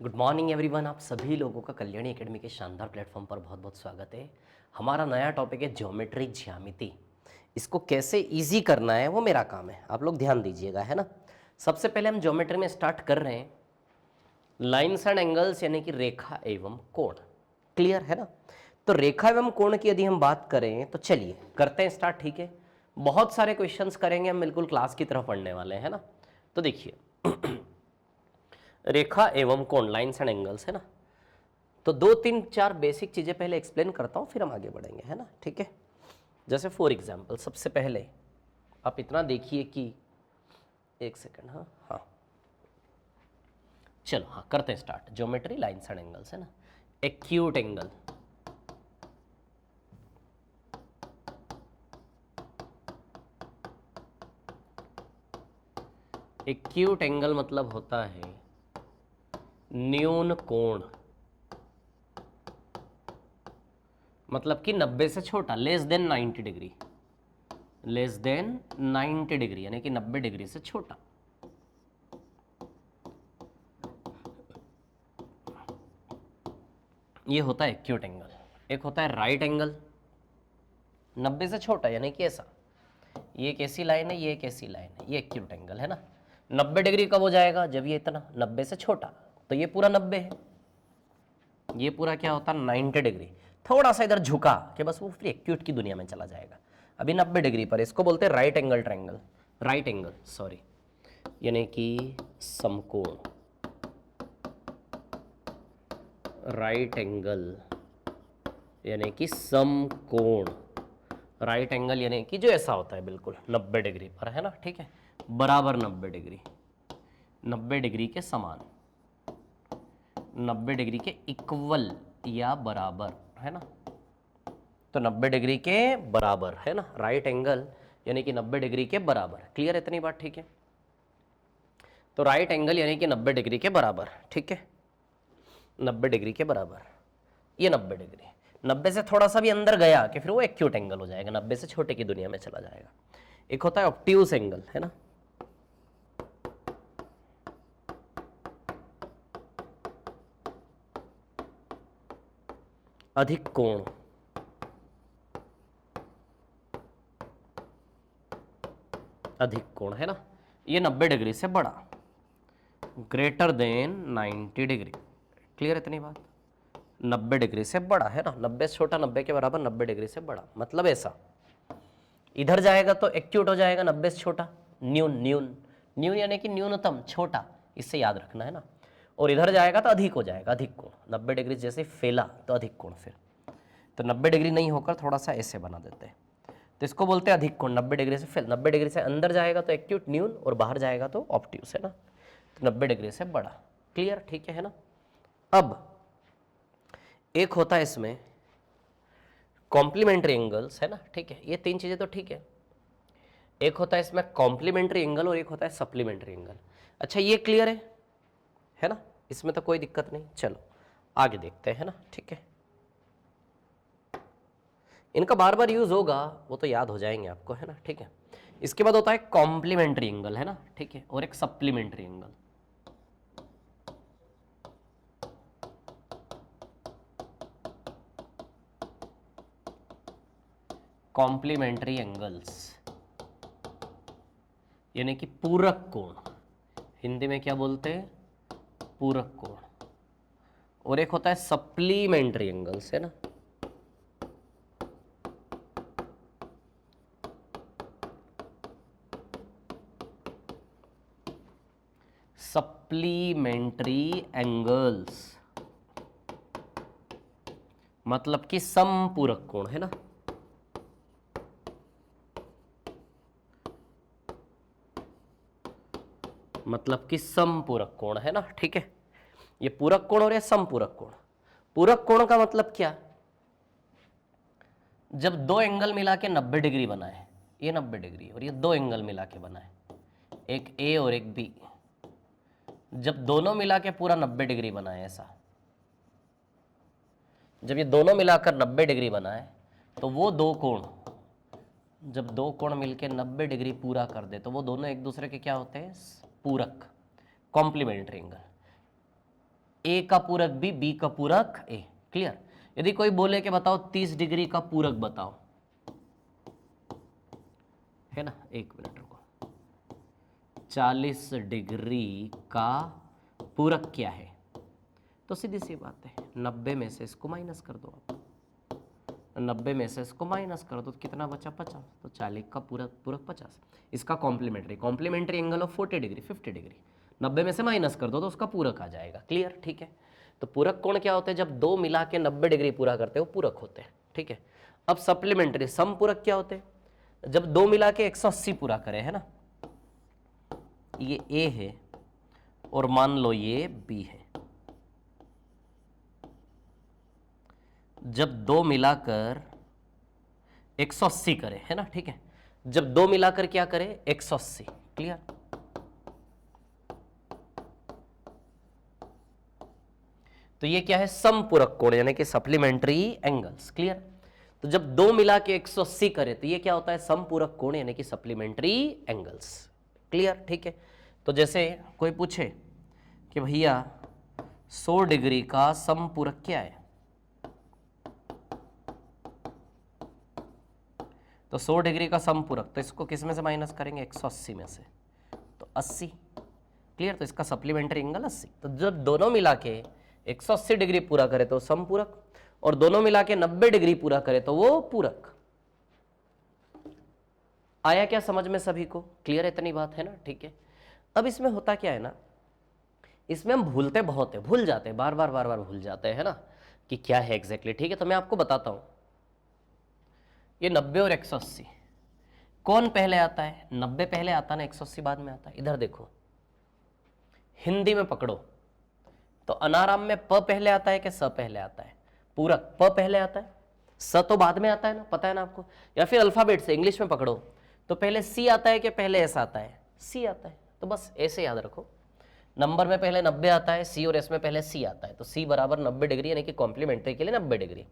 Good morning everyone. आप सभी लोगों का कल्याणी एकेडमी के शानदार प्लेटफॉर्म पर बहुत बहुत स्वागत है। हमारा नया टॉपिक है ज्योमेट्री ज्यामिति। इसको कैसे इजी करना है वो मेरा काम है, आप लोग ध्यान दीजिएगा, है ना। सबसे पहले हम ज्योमेट्री में स्टार्ट कर रहे हैं लाइन्स एंड एंगल्स, यानी कि रेखा एवं कोण। क्लियर है ना। तो रेखा एवं कोण की यदि हम बात करें तो चलिए करते हैं स्टार्ट, ठीक है। बहुत सारे क्वेश्चंस करेंगे हम, बिल्कुल क्लास की तरह पढ़ने वाले हैं, है ना। तो देखिए रेखा एवं कोण, लाइन्स एंड एंगल्स, है ना। तो 2 3 4 बेसिक चीजें पहले एक्सप्लेन करता हूं, फिर हम आगे बढ़ेंगे, है ना, ठीक है। जैसे फॉर एग्जाम्पल सबसे पहले आप इतना देखिए कि एक सेकंड, हाँ हाँ चलो, हाँ करते हैं start. Geometry lines and angles, है ना। एक्यूट एंगल, एक्यूट एंगल मतलब होता है न्यून कोण, मतलब कि 90 से छोटा, less than 90 degree, less than 90 degree यानी कि 90 डिग्री से छोटा। ये होता है एक्यूट एंगल। एक होता है राइट एंगल, 90 से छोटा यानी कि ऐसा। ये एक ऐसी लाइन है, ये एक ऐसी लाइन है, ये एक्यूट एंगल है ना। 90 डिग्री कब हो जाएगा, जब ये इतना 90 से छोटा, तो ये पूरा 90 है, ये पूरा क्या होता है 90 डिग्री। थोड़ा सा इधर झुका कि बस वो फिर एक्यूट की दुनिया में चला जाएगा। अभी 90 डिग्री पर, इसको बोलते हैं right angle triangle, right angle sorry, यानी कि समकोण, राइट एंगल यानी कि समकोण। राइट एंगल यानी कि जो ऐसा होता है बिल्कुल 90 डिग्री पर, है ना, ठीक है। बराबर 90 डिग्री, 90 डिग्री के समान, 90 डिग्री के इक्वल या बराबर, है ना। तो 90 डिग्री के बराबर, है ना, राइट एंगल यानी कि 90 डिग्री के बराबर। क्लियर इतनी बात, ठीक है। तो राइट एंगल यानी कि 90 डिग्री के बराबर, ठीक है, 90 डिग्री के बराबर। ये 90 डिग्री, 90 से थोड़ा सा भी अंदर गया कि फिर वो एक्यूट एंगल हो जाएगा, 90 से छोटे की दुनिया में चला जाएगा। एक होता है ऑब्ट्यूज एंगल, है ना, अधिक कोण, अधिक कोण, है ना। ये 90 डिग्री से बड़ा, ग्रेटर देन 90 डिग्री। क्लियर इतनी बात। 90 डिग्री से बड़ा, है ना, 90 से छोटा, 90 के बराबर, 90 डिग्री से बड़ा, मतलब ऐसा। इधर जाएगा तो एक्यूट हो जाएगा, 90 से छोटा, न्यून, न्यून, न्यून यानी कि न्यूनतम, छोटा, इससे याद रखना, है ना। और इधर जाएगा तो अधिक हो जाएगा, अधिक कोण, 90 डिग्री जैसे फैला तो अधिक कोण फिर। तो 90 डिग्री नहीं होकर थोड़ा सा ऐसे बना देते हैं, तो इसको बोलते हैं अधिक कोण। 90 डिग्री से फैल, 90 डिग्री से अंदर जाएगा तो एक्यूट न्यून, और बाहर जाएगा तो ऑब्ट्यूस, है ना। तो 90 डिग्री से बड़ा, क्लियर, ठीक है ना। अब एक होता है इसमें कॉम्प्लीमेंट्री एंगल्स, है ना, ठीक है। ये 3 चीजें तो ठीक है। एक होता है इसमें कॉम्प्लीमेंट्री एंगल और एक होता है सप्लीमेंट्री एंगल। अच्छा ये क्लियर है ना, इसमें तो कोई दिक्कत नहीं। चलो आगे देखते हैं, है ना, ठीक है। इनका बार बार यूज होगा, वो तो याद हो जाएंगे आपको, है ना, ठीक है। इसके बाद होता है कॉम्प्लीमेंट्री एंगल, है ना, ठीक है, और एक सप्लीमेंट्री एंगल। कॉम्प्लीमेंट्री एंगल्स यानी कि पूरक कोण, हिंदी में क्या बोलते हैं, पूरक कोण। और एक होता है सप्लीमेंट्री एंगल्स, है ना, सप्लीमेंट्री एंगल्स मतलब कि समपूरक कोण, है ना। मतलब कि समपूरक कोण, है ना, ठीक है। ये पूरक कोण और ये समपूरक कोण। पूरक कोण का मतलब क्या, जब दो एंगल मिला के 90 डिग्री बनाए, ये 90 डिग्री और ये दो एंगल मिला के बनाए, एक ए और एक बी, जब दोनों मिला के पूरा 90 डिग्री बनाए ऐसा, जब ये दोनों मिलाकर 90 डिग्री बनाए, तो वो दो कोण, जब दो कोण मिलके 90 डिग्री पूरा कर दे तो वो दोनों एक दूसरे के क्या होते हैं, पूरक, कॉम्प्लीमेंट्री एंगल। ए का पूरक बी, बी का पूरक ए। क्लियर। यदि कोई बोले कि बताओ 30 डिग्री का पूरक बताओ, है ना, एक मिनट रुको, 40 डिग्री का पूरक क्या है? तो सीधी सी बात है, 90 में से इसको माइनस कर दो आप, 90 में से इसको माइनस कर दो तो कितना बचा? 50। तो 40 का पूरक 50। इसका complementary angle of 40 degree 50 degree, 90 में से माइनस कर दो तो उसका पूरक आ जाएगा। क्लियर। ठीक है। तो पूरक कोण क्या होते हैं? जब दो मिला के 90 डिग्री पूरा करते हो पूरक होते हैं। ठीक है। अब सप्लीमेंट्री सम पूरक क्या होते हैं? जब दो मिला के 180 पूरा करे, है ना, ये ए है और मान लो ये बी है, जब दो मिलाकर 180 करे, है ना, ठीक है, जब दो मिलाकर क्या करे? 180। क्लियर। तो ये क्या है? समपूरक कोण यानी कि सप्लीमेंट्री एंगल्स। क्लियर। तो जब दो मिला के 180 करे तो ये क्या होता है? समपूरक कोण यानी कि सप्लीमेंट्री एंगल्स। क्लियर। ठीक है। तो जैसे कोई पूछे कि भैया 100 डिग्री का समपूरक क्या है, तो 100 डिग्री का समपूरक, तो इसको किस में से माइनस करेंगे? 180 में से, तो 80। क्लियर। तो इसका सप्लीमेंट्री एंगल 80। तो जब दोनों मिला के 180 डिग्री पूरा करे तो समपूरक, और दोनों मिला के 90 डिग्री पूरा करे तो वो पूरक। आया क्या समझ में सभी को? क्लियर इतनी बात है ना? ठीक है। अब इसमें होता क्या है ना, इसमें हम भूलते बहुत है, भूल जाते हैं, बार बार भूल जाते हैं, है ना, कि क्या है एग्जैक्टली। ठीक है। तो मैं आपको बताता हूं, ये 90 और 180 कौन पहले आता है? 90 पहले आता है ना, 180 बाद में आता है। इधर देखो, हिंदी में पकड़ो तो अनाराम में प पहले आता है कि स पहले आता है? पूरक प पहले आता है, स तो बाद में आता है ना, पता है ना आपको। या फिर अल्फाबेट से इंग्लिश में पकड़ो तो पहले सी आता है कि पहले एस आता है? सी आता है। तो बस ऐसे याद रखो, नंबर में पहले 90 आता है, सी और एस में पहले सी आता है, तो सी बराबर 90 डिग्री यानी कि कॉम्प्लीमेंट्री के लिए 90 डिग्री,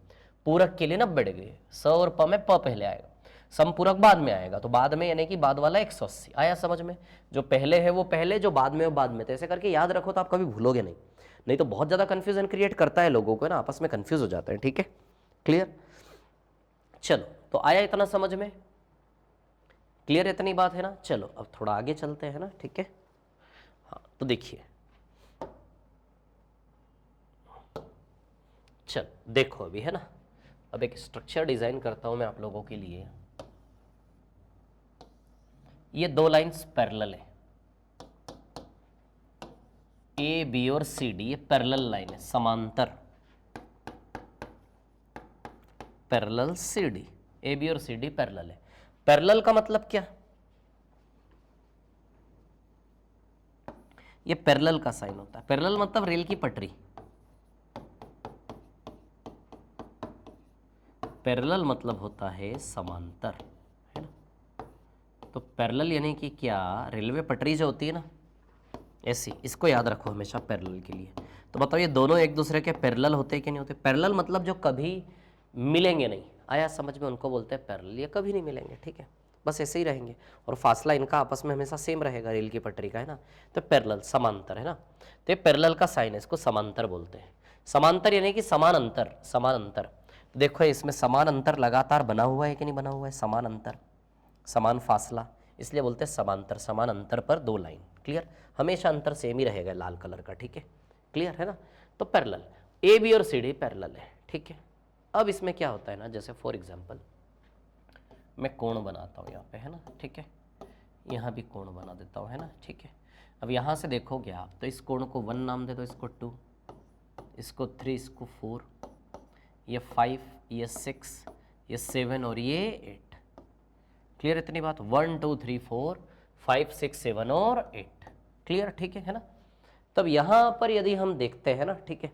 पूरक के लिए 90 डिग्री। स और प में प पहले आएगा, समपूरक बाद में आएगा, तो बाद में यानी कि बाद वाला 180। आया समझ में? जो पहले है वो पहले, जो बाद में वो बाद में। तो ऐसे करके याद रखो तो आप कभी भूलोगे नहीं, नहीं तो बहुत ज़्यादा कन्फ्यूजन क्रिएट करता है लोगों को ना, आपस में कन्फ्यूज हो जाते हैं। ठीक है। क्लियर। चलो, तो आया इतना समझ में? क्लियर इतनी बात है ना? चलो अब थोड़ा आगे चलते हैं ना। ठीक है। हाँ, तो देखिए, चल देखो अभी, है ना, अब एक स्ट्रक्चर डिजाइन करता हूं मैं आप लोगों के लिए। ये दो लाइंस पैरेलल है, ए बी और सी डी, ये पैरेलल लाइन है, समांतर, parallel C D, A B और सी डी पैरेलल है। पैरेलल का मतलब क्या? ये पैरेलल का साइन होता है। पैरेलल मतलब रेल की पटरी, पैरेलल मतलब होता है समांतर, है ना। तो पैरेलल यानी कि क्या? रेलवे पटरी जो होती है ना, ऐसी, इसको याद रखो हमेशा पैरेलल के लिए। तो बताओ ये दोनों एक दूसरे के पैरेलल होते हैं कि नहीं होते? पैरेलल मतलब जो कभी मिलेंगे नहीं। आया समझ में? उनको बोलते हैं पैरेलल। ये कभी नहीं मिलेंगे, ठीक है, बस ऐसे ही रहेंगे, और फासला इनका आपस में हमेशा सेम रहेगा, रेल की पटरी का, है ना। तो पैरेलल समांतर, है ना। तो ये पैरेलल का साइन है, इसको समांतर बोलते हैं। समांतर यानी कि समान अंतर, समान अंतर। देखो इसमें समान अंतर लगातार बना हुआ है कि नहीं बना हुआ है? समान अंतर, समान फासला, इसलिए बोलते हैं समांतर। समान अंतर पर दो लाइन। क्लियर। हमेशा अंतर सेम ही रहेगा लाल कलर का। ठीक है। क्लियर है ना। तो पैरेलल, ए बी और सी डी पैरेलल है। ठीक है। अब इसमें क्या होता है ना, जैसे फॉर एग्जांपल मैं कोण बनाता हूँ यहाँ पे, है ना, ठीक है, यहाँ भी कोण बना देता हूँ, है ना, ठीक है। अब यहाँ से देखोगे आप तो इस कोण को 1 नाम दे दो, इसको 2, इसको 3, इसको 4, ये 5, ये 6, ये 7 और ये 8। क्लियर इतनी बात? 1 2 3 4 5 6 7 और 8। क्लियर। ठीक है ना। तब यहां पर यदि हम देखते हैं ना, ठीक है,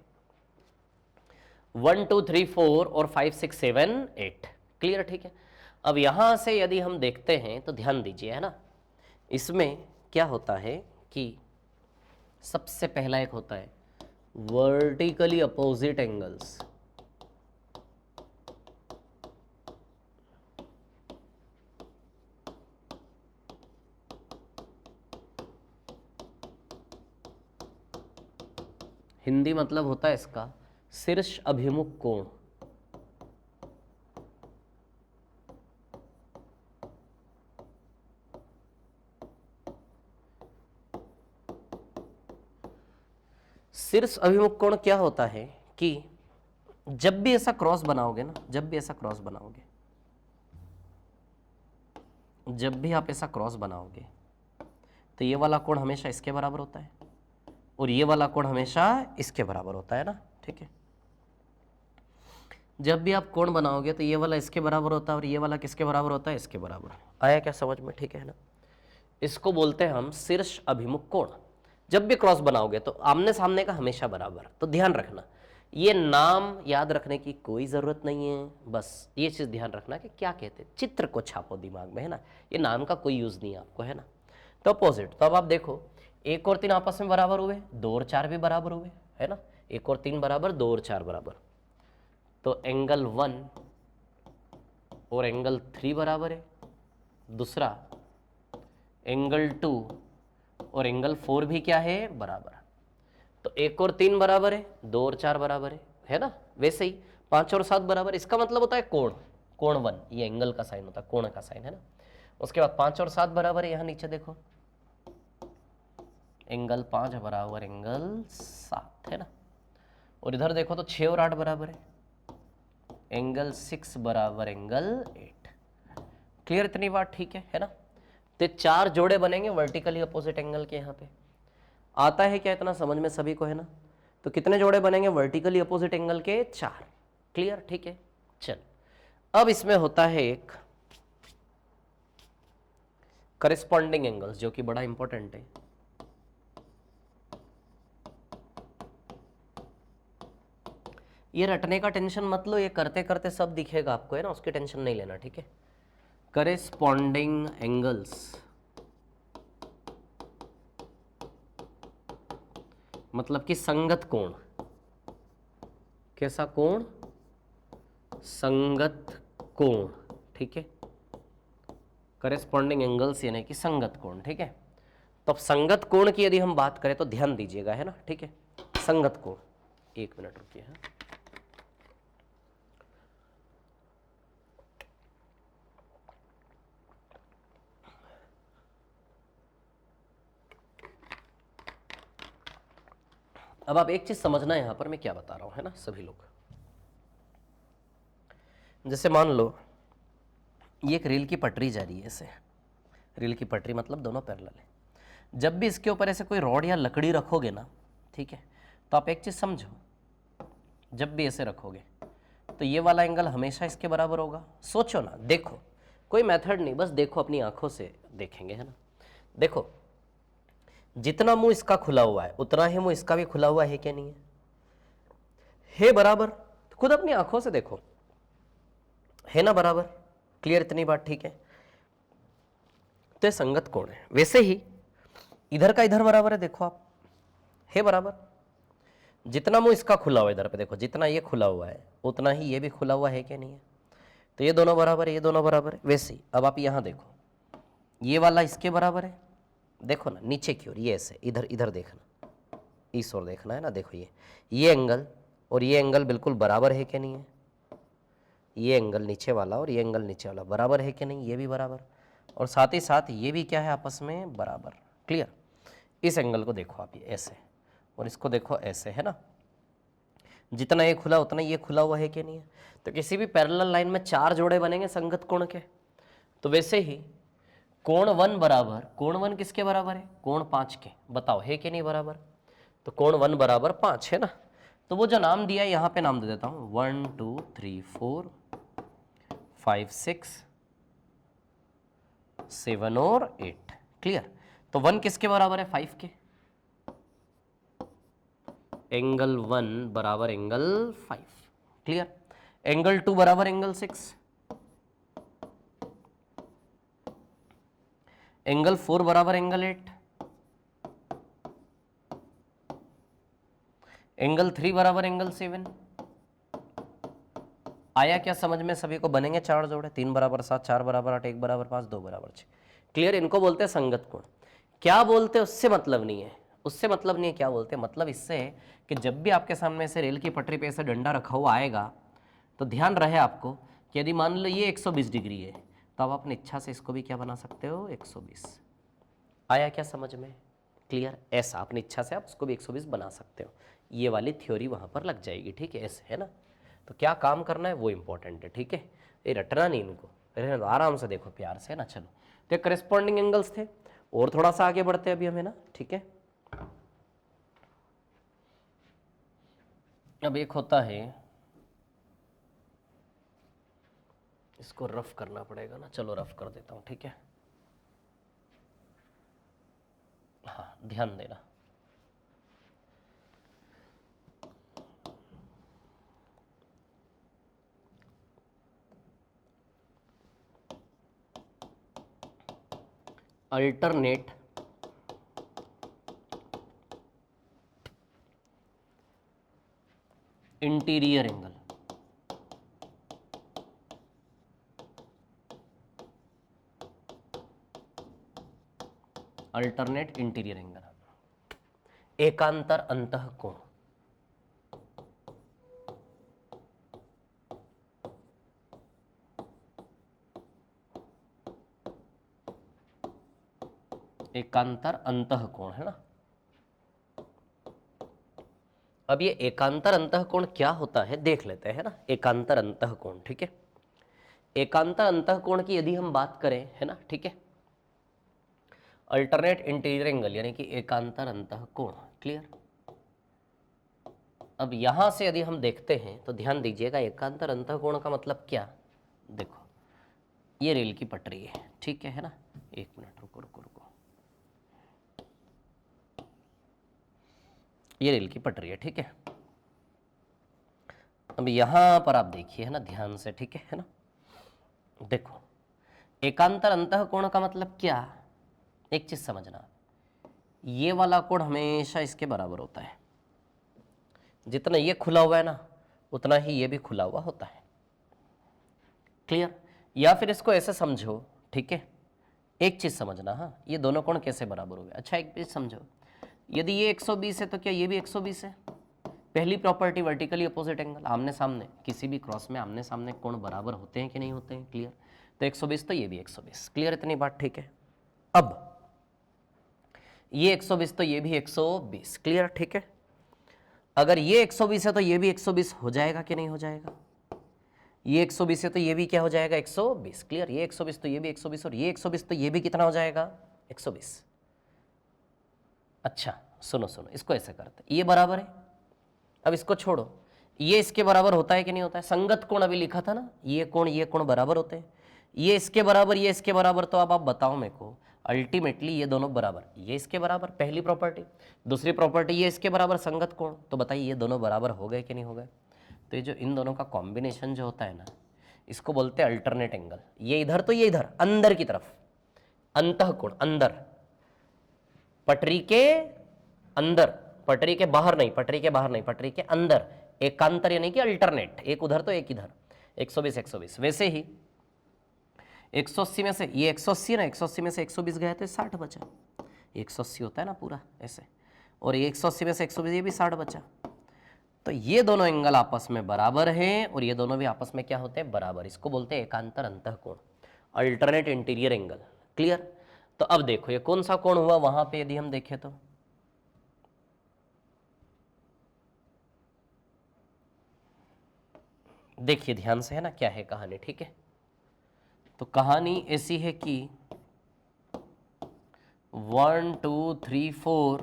1 2 3 4 और 5 6 7 8। क्लियर। ठीक है। अब यहां से यदि हम देखते हैं तो ध्यान दीजिए, है ना, इसमें क्या होता है कि सबसे पहला एक होता है वर्टिकली अपोजिट एंगल्स। हिंदी मतलब होता है इसका शीर्ष अभिमुख कोण। शीर्ष अभिमुख कोण क्या होता है कि जब भी ऐसा क्रॉस बनाओगे ना, जब भी ऐसा क्रॉस बनाओगे, जब भी आप ऐसा क्रॉस बनाओगे तो ये वाला कोण हमेशा इसके बराबर होता है और ये वाला कोण हमेशा इसके बराबर होता है ना, ठीक है। जब भी आप कोण बनाओगे तो ये वाला इसके बराबर होता है और ये वाला किसके बराबर होता है, इसके बराबर। आया क्या समझ में, ठीक है ना। इसको बोलते हैं हम शीर्ष अभिमुख कोण। जब भी क्रॉस बनाओगे तो आमने सामने का हमेशा बराबर। तो ध्यान रखना, ये नाम याद रखने की कोई ज़रूरत नहीं है, बस ये चीज़ ध्यान रखना कि क्या कहते हैं, चित्र को छापो दिमाग में, है ना। ये नाम का कोई यूज़ नहीं है आपको, है ना। तो अपोजिट, तो अब आप देखो 1 और 3 आपस में बराबर हुए, 2 और 4 भी बराबर हुए, है ना। 1 और 3 बराबर, 2 और 4 बराबर, तो एंगल 1 और एंगल 3 बराबर है। दूसरा एंगल 2 और एंगल 4 भी क्या है, बराबर। तो 1 और 3 बराबर है, 2 और 4 बराबर है ना। वैसे ही 5 और 7 बराबर, इसका मतलब होता है कोण, कोण 1, ये एंगल का साइन होता है, कोण का साइन, है ना। उसके बाद 5 और 7 बराबर है, यहाँ नीचे देखो एंगल 5 बराबर एंगल 7, है ना। और इधर देखो तो 6 और 8 बराबर है, एंगल 6 बराबर एंगल 8। क्लियर इतनी बात, ठीक है ना। तो 4 जोड़े बनेंगे वर्टिकली अपोजिट एंगल के। यहाँ पे आता है क्या, इतना समझ में सभी को, है ना। तो कितने जोड़े बनेंगे वर्टिकली अपोजिट एंगल के, 4। क्लियर, ठीक है। चल अब इसमें होता है एक करेस्पॉन्डिंग एंगल्स, जो कि बड़ा इंपॉर्टेंट है। ये रटने का टेंशन मत लो, ये करते करते सब दिखेगा आपको, है ना, उसकी टेंशन नहीं लेना, ठीक है। करेस्पॉन्डिंग एंगल्स मतलब कि संगत कोण। कैसा कोण, संगत कोण, ठीक है। करेस्पॉन्डिंग एंगल्स यानी कि संगत कोण, ठीक है। तो अब संगत कोण की यदि हम बात करें तो ध्यान दीजिएगा, है ना, ठीक है। संगत कोण, 1 मिनट रुकिए, है। अब आप एक चीज समझना है यहां पर मैं क्या बता रहा हूं, है ना सभी लोग। जैसे मान लो ये एक रेल की पटरी जा रही है, ऐसे रेल की पटरी मतलब दोनों पैरेलल है। जब भी इसके ऊपर ऐसे कोई रॉड या लकड़ी रखोगे ना, ठीक है, तो आप एक चीज समझो, जब भी ऐसे रखोगे तो ये वाला एंगल हमेशा इसके बराबर होगा। सोचो ना, देखो, कोई मेथड नहीं, बस देखो, अपनी आंखों से देखेंगे, है ना। देखो जितना मुंह इसका खुला हुआ है उतना ही मुंह इसका भी खुला हुआ है क्या, नहीं है बराबर। तो खुद अपनी आंखों से देखो, है ना बराबर। क्लियर इतनी बात, ठीक है। तो संगत कोण है। वैसे ही इधर का इधर बराबर है, देखो आप, है बराबर। जितना मुंह इसका खुला हुआ है इधर पे देखो, जितना ये खुला हुआ है उतना ही ये भी खुला हुआ है क्या, नहीं है। तो ये दोनों बराबर है, ये दोनों बराबर है। वैसे ही अब आप यहां देखो, ये वाला इसके बराबर है, देखो ना नीचे की ओर, ये ऐसे इधर इधर देखना, इस ओर देखना, है ना। देखो ये एंगल और ये एंगल बिल्कुल बराबर है क्या, नहीं है। ये एंगल नीचे वाला और ये एंगल नीचे वाला बराबर है कि नहीं, ये भी बराबर, और साथ ही साथ ये भी क्या है, आपस में बराबर। क्लियर। इस एंगल को देखो आप, ये ऐसे, और इसको देखो ऐसे, है ना। जितना ये खुला उतना ये खुला हुआ है कि नहीं है। तो किसी भी पैरेलल लाइन में 4 जोड़े बनेंगे संगत कोण के। तो वैसे ही कोण 1 बराबर, कोण 1 किसके बराबर है, कोण 5 के। बताओ है कि नहीं बराबर। तो कोण 1 बराबर 5, है ना। तो वो जो नाम दिया है यहाँ पे नाम दे देता हूँ, 1 2 3 4 5 6 7 और 8। क्लियर। तो 1 किसके बराबर है, 5 के। एंगल 1 बराबर एंगल 5। क्लियर। एंगल 2 बराबर एंगल 6। एंगल 4 बराबर एंगल 8। एंगल 3 बराबर एंगल 7। आया क्या समझ में सभी को। बनेंगे 4 जोड़े, 3 बराबर 7, 4 बराबर 8, 1 बराबर 5, 2 बराबर 6। क्लियर। इनको बोलते हैं संगत कोण। क्या बोलते हैं उससे मतलब नहीं है, उससे मतलब नहीं है, क्या बोलते हैं, मतलब इससे है कि जब भी आपके सामने से रेल की पटरी पे ऐसा डंडा रखा हुआ आएगा तो ध्यान रहे आपको कि यदि मान लो ये 120 डिग्री है तो आप अपनी इच्छा से इसको भी क्या बना सकते हो, 120। आया क्या समझ में, क्लियर? ऐसा अपनी इच्छा से आप उसको भी 120 बना सकते हो, ये वाली थ्योरी वहाँ पर लग जाएगी, ठीक है, ऐसे है ना। तो क्या काम करना है वो इंपॉर्टेंट है, ठीक है, ये रटना नहीं इनको, रहने दो, आराम से देखो प्यार से, है ना। चलो, तो करस्पॉन्डिंग एंगल्स थे, और थोड़ा सा आगे बढ़ते हैं अभी हमें ना, ठीक है। अब एक होता है, इसको रफ करना पड़ेगा ना, चलो रफ कर देता हूँ, ठीक है। हाँ, ध्यान देना, alternate interior angle, alternate interior angle, एकांतर अंतः कोण, एकांतर अंतः कोण, है ना। अब ये एकांतर अंतः कोण क्या होता है देख लेते हैं ना, एकांतर अंतः कोण, ठीक है। एकांतर अंतः कोण की यदि हम बात करें, है ना, ठीक है, अल्टरनेट इंटीरियर एंगल यानी कि एकांतर अंतः कोण, क्लियर। अब यहां से यदि हम देखते हैं तो ध्यान दीजिएगा, एकांतर अंतः कोण का मतलब क्या, देखो ये रेल की पटरी है, ठीक है ना। एक मिनट रुको रुको रुको, ये रेल की पटरी है, ठीक है। अब यहां पर आप देखिए, है ना, ध्यान से, ठीक है ना। देखो, एकांतर अंतः कोण का मतलब क्या, एक चीज समझना, ये वाला कोण हमेशा इसके बराबर होता है, जितना ये खुला हुआ है ना उतना ही ये भी खुला हुआ होता है, क्लियर। या फिर इसको ऐसे समझो, ठीक है, एक चीज समझना, हाँ, ये दोनों कोण कैसे बराबर हो गए। अच्छा, एक चीज समझो, यदि ये 120 है तो क्या ये भी 120 है। पहली प्रॉपर्टी वर्टिकली अपोजिट एंगल, आमने सामने, किसी भी क्रॉस में आमने सामने कोण बराबर होते हैं कि नहीं होते हैं, क्लियर। तो 120 तो ये भी 120, क्लियर, इतनी बात ठीक है। अब ये 120 तो ये भी 120, क्लियर, ठीक है। अगर ये 120 है तो ये भी 120 हो जाएगा कि नहीं हो जाएगा, ये 120 है तो ये भी क्या हो जाएगा, 120, क्लियर। ये 120 तो ये भी 120 और ये 120 तो ये भी कितना हो जाएगा, 120। अच्छा सुनो सुनो, इसको ऐसे करते, ये बराबर है, अब इसको छोड़ो, ये इसके बराबर होता है कि नहीं होता है, संगत कोण अभी लिखा था ना, ये कोण बराबर होते हैं, ये इसके बराबर ये इसके बराबर, तो अब आप बताओ मेरे को, अल्टीमेटली ये दोनों बराबर, ये इसके बराबर, पहली प्रॉपर्टी। दूसरी प्रॉपर्टी, ये इसके बराबर संगत कोण, तो बताइए ये दोनों बराबर हो गए कि नहीं हो गए। तो ये जो इन दोनों का कॉम्बिनेशन जो होता है ना, इसको बोलते हैं अल्टरनेट एंगल। ये इधर तो ये इधर, अंदर की तरफ, अंतः कोण, अंदर, पटरी के अंदर, पटरी के बाहर नहीं, पटरी के बाहर नहीं, पटरी के अंदर, एकांतर यानी कि अल्टरनेट, एक उधर तो एक इधर, 120 120। वैसे ही 180 में से ये 180 ना, 180 में से 120 गए तो 60 बचा, 180 होता है ना पूरा ऐसे, और ये 180 में से 120 ये भी 60 बचा। तो ये दोनों एंगल आपस में बराबर हैं और ये दोनों भी आपस में क्या होते हैं, बराबर। इसको बोलते हैं एकांतर अंतःकोण, अल्टरनेट इंटीरियर एंगल, क्लियर। तो अब देखो ये कौन सा कोण हुआ वहां पे, यदि हम देखें तो देखिए ध्यान से, है ना, क्या है कहानी, ठीक है। तो कहानी ऐसी है कि 1 2 3 4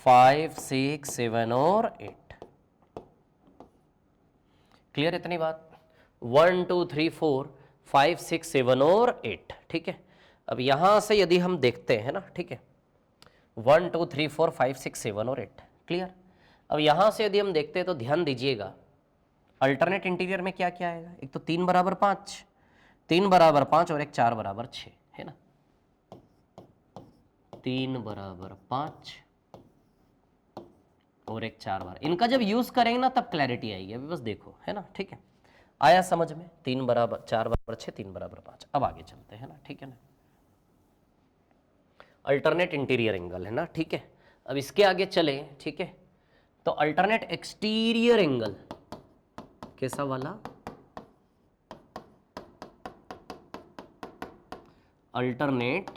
5 6 7 और 8, क्लियर इतनी बात। 1 2 3 4 5 6 7 और 8, ठीक है। अब यहां से यदि हम देखते हैं ना, ठीक है, 1 2 3 4 5 6 7 और 8, क्लियर। अब यहां से यदि हम देखते हैं तो ध्यान दीजिएगा, अल्टरनेट इंटीरियर में क्या क्या आएगा, एक तो 3 बराबर 5, 3 बराबर 5 और एक 4 बराबर 6, है ना। 3 बराबर 5 और एक 4 बराबर, इनका जब यूज करेंगे ना तब क्लैरिटी आएगी, अभी बस देखो, है ना, ठीक है। आया समझ में, 3 बराबर 4 बराबर 6, 3 बराबर 5। अब आगे चलते हैं ना, ठीक है ना। अल्टरनेट इंटीरियर एंगल है ना, ठीक है। अब इसके आगे चले, ठीक है, तो अल्टरनेट एक्सटीरियर एंगल कैसा वाला, अल्टरनेट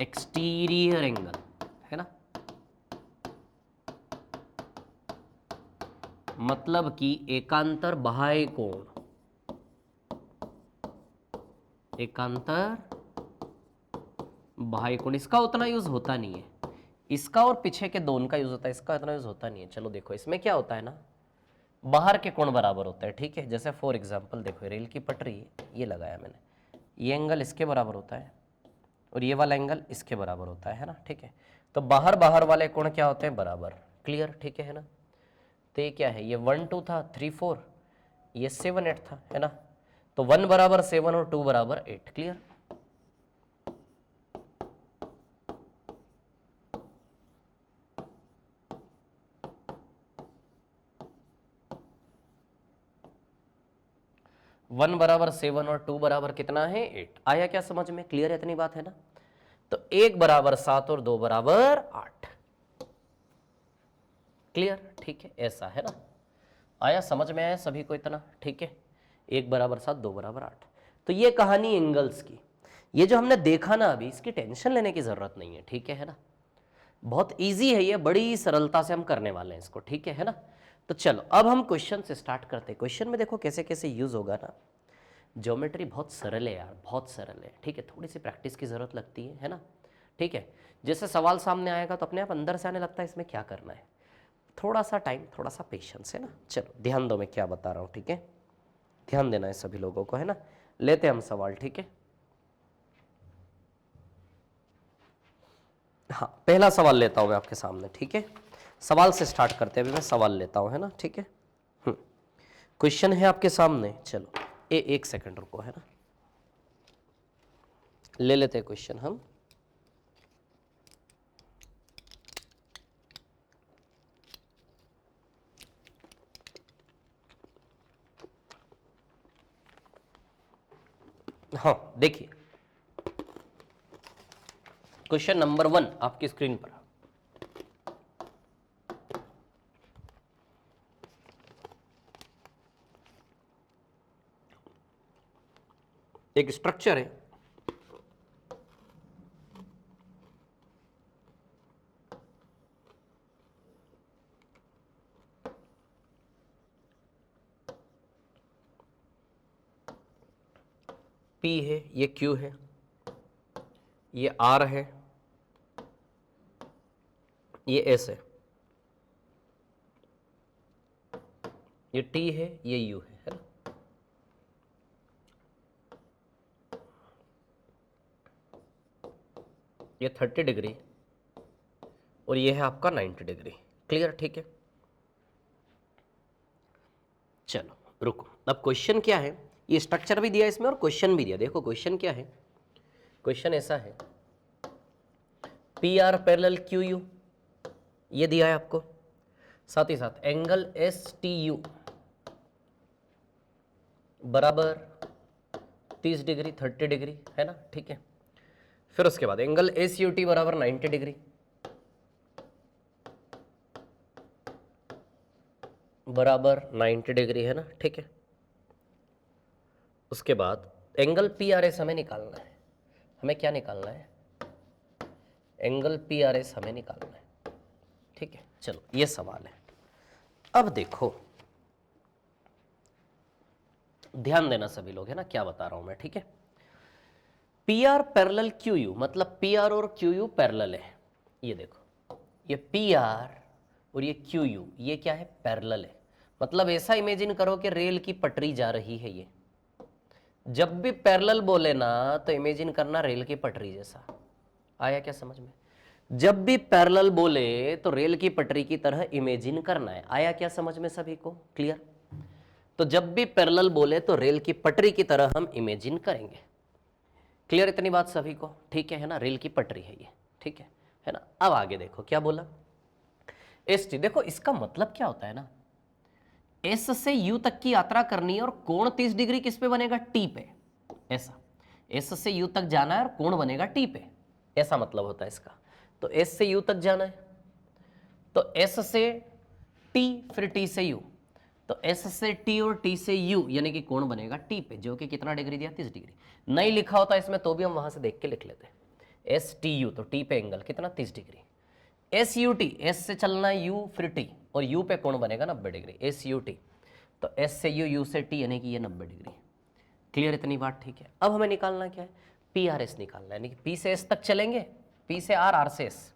एक्सटीरियर एंगल है ना, मतलब कि एकांतर बाह्य कोण, एकांतर बाह्य कोण, इसका उतना यूज होता नहीं है, इसका और पीछे के दोनों का यूज होता है, इसका इतना यूज होता नहीं है। चलो देखो इसमें क्या होता है ना, बाहर के कोण बराबर होता है, ठीक है, जैसे फॉर एग्जांपल देखो रेल की पटरी ये लगाया मैंने, ये एंगल इसके बराबर होता है और ये वाला एंगल इसके बराबर होता है ना, ठीक है, तो बाहर बाहर वाले कोण क्या होते हैं, बराबर, क्लियर, ठीक है ना। तो ये क्या है, ये 1 2 था, 3 4, ये 7 8 था, है ना, तो 1 बराबर 7 और 2 बराबर 8, क्लियर। वन बराबर 7 और 2 बराबर कितना है 8, आया क्या समझ में, क्लियर है, इतनी बात है ना। तो 1 बराबर 7 और 2 बराबर 8, क्लियर, ठीक है, ऐसा है ना, आया समझ में, आया सभी को इतना, ठीक है, 1 बराबर 7 2 बराबर 8। तो ये कहानी एंगल्स की, ये जो हमने देखा ना अभी, इसकी टेंशन लेने की जरूरत नहीं है, ठीक है ना, बहुत इजी है ये, बड़ी सरलता से हम करने वाले हैं इसको, ठीक है ना। तो चलो अब हम क्वेश्चन से स्टार्ट करते हैं। क्वेश्चन में देखो कैसे कैसे यूज होगा ना, ज्योमेट्री बहुत सरल है यार, बहुत सरल है, ठीक है, थोड़ी सी प्रैक्टिस की जरूरत लगती है ना, ठीक है, जैसे सवाल सामने आएगा तो अपने आप अंदर से आने लगता है इसमें क्या करना है, थोड़ा सा टाइम, थोड़ा सा पेशेंस, है ना। चलो ध्यान दो मैं क्या बता रहा हूँ, ठीक है, ध्यान देना है सभी लोगों को, है ना। लेते हैं हम सवाल, ठीक है, हाँ पहला सवाल लेता हूँ मैं आपके सामने, ठीक है, सवाल से स्टार्ट करते हैं, अभी मैं सवाल लेता हूँ, है ना, ठीक है। क्वेश्चन है आपके सामने, चलो एक सेकंड रुको, है ना, ले लेते हैं क्वेश्चन हम। हाँ देखिए क्वेश्चन नंबर 1 आपकी स्क्रीन पर, एक स्ट्रक्चर है, P है, ये Q है, ये R है, ये S है, ये T है, ये U है ना। ये 30 डिग्री और ये है आपका 90 डिग्री, क्लियर, ठीक है। चलो रुको, अब क्वेश्चन क्या है, ये स्ट्रक्चर भी दिया इसमें और क्वेश्चन भी दिया, देखो क्वेश्चन क्या है, क्वेश्चन ऐसा है, P R parallel Q U ये दिया है आपको, साथ ही साथ एंगल एस टी यू बराबर 30 डिग्री 30 डिग्री, है ना, ठीक है। फिर उसके बाद एंगल एस यू टी बराबर 90 डिग्री बराबर 90 डिग्री, है ना, ठीक है। उसके बाद एंगल पी आर एस हमें निकालना है, हमें क्या निकालना है, एंगल पी आर एस हमें निकालना है, ठीक है। चलो ये सवाल है, अब देखो ध्यान देना सभी लोग, है ना, क्या बता रहा हूं मैं, ठीक है। P R parallel Q U, मतलब पी आर और क्यू यू पैरेलल है, ये देखो ये पी आर और ये क्यू यू ये क्या है, पैरेलल है, मतलब ऐसा इमेजिन करो कि रेल की पटरी जा रही है, ये जब भी पैरेलल बोले ना तो इमेजिन करना रेल की पटरी जैसा, आया क्या समझ में, जब भी पैरेलल बोले तो रेल की पटरी की तरह इमेजिन करना है, आया क्या समझ में सभी को, क्लियर। तो जब भी पैरेलल बोले तो रेल की पटरी की तरह हम इमेजिन करेंगे, क्लियर इतनी बात सभी को, ठीक है ना, रेल की पटरी है ये, ठीक है ना। अब आगे देखो क्या बोला, एस टी, देखो इसका मतलब क्या होता है ना, एस से यू तक की यात्रा करनी है और कोण 30 डिग्री किस पे बनेगा, टी पे, ऐसा एस से यू तक जाना है और कोण बनेगा टी पे, ऐसा मतलब होता है इसका। तो एस से यू तक जाना है, तो एस से टी फिर टी से यू, तो एस से टी और टी से यू यानी कि कोण बनेगा टी पे, जो कि कितना डिग्री दिया 30 डिग्री। नहीं लिखा होता इसमें तो भी हम वहां से देख के लिख लेते। एस टी यू तो टी पे एंगल कितना 30 degree. S U T, S से चलना है यू फिर टी और यू पे कोण बनेगा 90 डिग्री। एस यू टी तो एस से यू, यू से टी यानी कि ये 90 डिग्री। क्लियर इतनी बात? ठीक है। अब हमें निकालना क्या है, पी आर एस निकालना है, यानी कि पी से एस तक चलेंगे, पी से आर, आर से एस।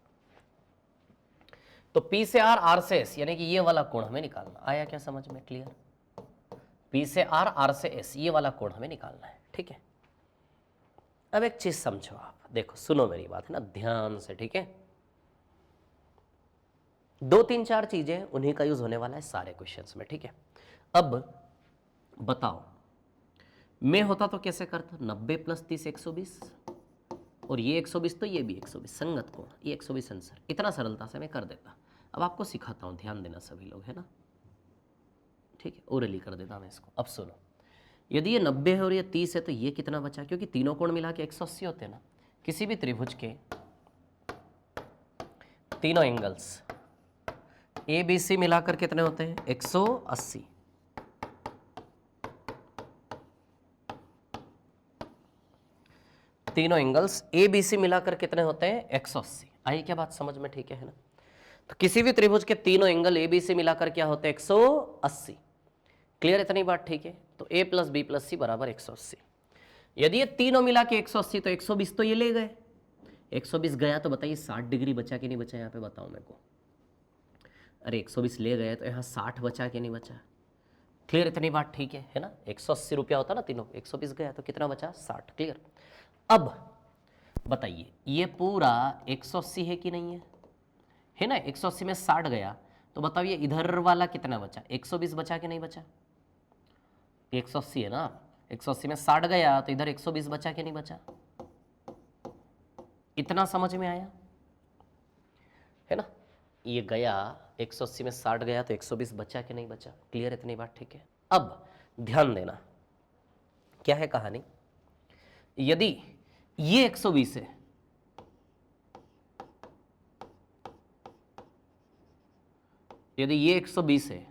तो पी से आर, आर से एस यानी कि ये वाला कोण हमें निकालना। आया क्या समझ में? क्लियर। पी से आर, आर से एस ये वाला कोण हमें निकालना है। ठीक है। अब एक चीज समझो आप, देखो सुनो मेरी बात है ना ध्यान से, ठीक है। 2-3-4 चीजें उन्हीं का यूज होने वाला है सारे क्वेश्चंस में, ठीक है। अब बताओ मैं होता तो कैसे करता, 90 + 30 120 और ये 120 तो ये भी 120, संगत कोण, ये 120 आंसर। इतना सरलता से मैं कर देता। अब आपको सिखाता हूं, ध्यान देना सभी लोग, है ना, ठीक है। ओरली कर देता मैं इसको। अब सुनो, यदि ये 90 है और ये 30 है तो ये कितना बचा, क्योंकि तीनों कोण मिला के 180 होते हैं ना। किसी भी त्रिभुज के तीनों एंगल्स ए बी सी मिलाकर कितने होते हैं 180। तीनों एंगल्स ए बी सी मिलाकर कितने होते हैं 180। आई क्या बात समझ में? ठीक है ना। तो किसी भी त्रिभुज के तीनों एंगल ए बी सी मिलाकर क्या होते हैं 180। क्लियर इतनी बात? ठीक है। तो a + b + c = 180। यदि ये तीनों मिला के 180 तो 120 तो ये ले गए। 120 गया तो बताइए 60 डिग्री बचा कि नहीं बचा, यहाँ पे बताओ मेरे को। अरे 120 ले गए तो यहाँ 60 बचा कि नहीं बचा। क्लियर इतनी बात? ठीक है ना। 180 रुपया होता ना तीनों, 120 गया तो कितना बचा 60। क्लियर। अब बताइए ये पूरा 180 है कि नहीं है ना। 180 में 60 गया तो बताओ ये इधर वाला कितना बचा, 120 बचा कि नहीं बचा। 180 है ना, 180 में 60 गया तो इधर 120 बचा कि नहीं बचा। इतना समझ में आया है ना। ये गया 180 में 60 गया तो 120 बचा कि नहीं बचा। क्लियर इतनी बात? ठीक है। अब ध्यान देना क्या है कहानी। यदि ये 120 है, यदि ये 120 है